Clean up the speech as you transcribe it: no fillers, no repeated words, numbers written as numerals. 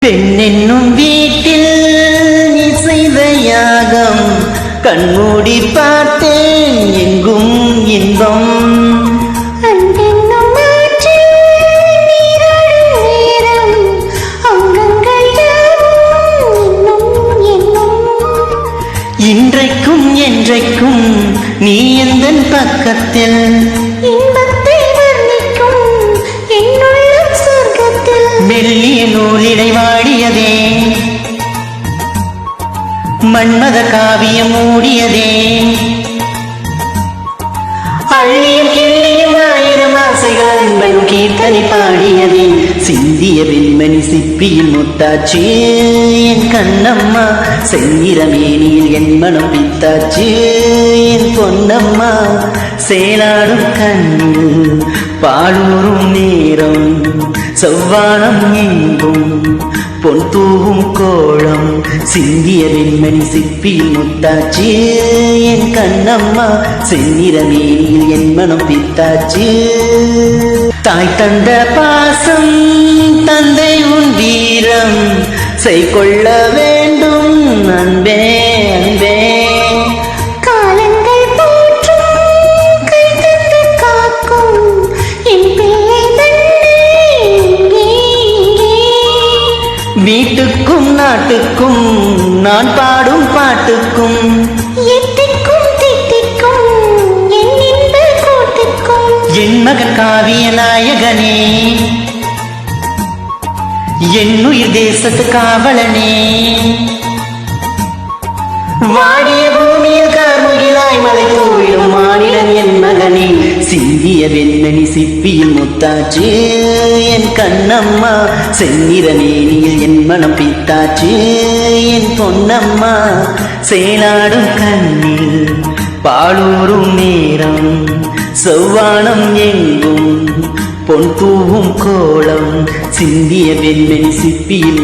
பெண்ணென்னும் வீட்டில் நீ செய்த யாகம் கண்மூடி பார்த்தேன் எங்கும் இன்பம். இன்றைக்கும் என்றைக்கும் நீ எந்தன் பக்கத்தில் மெல்லிய நூலிடை வாடியதே மன்மத காவியம் மூடியதே அள்ளியும் கிள்ளியும் ஆயிரம் ஆசைகள் அன்பனும் கீர்த்தனை பாடியதே சிந்திய வெண்மணி சிப்பியில் முத்தாச்சு என் கண்ணம்மா செந்நிறமேனியில் என் மனம் பித்தாச்சு என் பொன்னம்மா சேலாடும் கண்ணில் பாலூரும் நேரம் செவ்வானம் எங்கும் பொன் தூவும் கோலம் சிந்திய வெண்மணி சிப்பியில் முத்தாச்சு என் கண்ணம்மா செந்நிறமேனியில் என் மனம் பித்தாச்சு. தாய் தந்த பாசம் தந்தை உன் வீரம் செய்கொள்ள வேண்டும் அன்பே அன்பே. வீட்டுக்கும் நாட்டுக்கும் நான் பாடும் பாட்டுக்கும் என் மகன் காவிய நாயகனே என் உயிர் தேசத்து காவலனே வாடிய பூமியில் கார்முகிலாய் மலை தூவிடும் மாநிலம் என் மகனே சிந்திய வெண்மணி சிப்பியில் முத்தாச்சு என் கண்ணம்மா செந்நிறமேனியில் என் மனம் பித்தாச்சு என் பொன்னம்மா சேலாடும் கண்ணில் பாலூரும் நேரம் செவ்வானம் எங்கும் பொன் தூவும் கோலம் சிந்திய வெண்மணி சிப்பியில்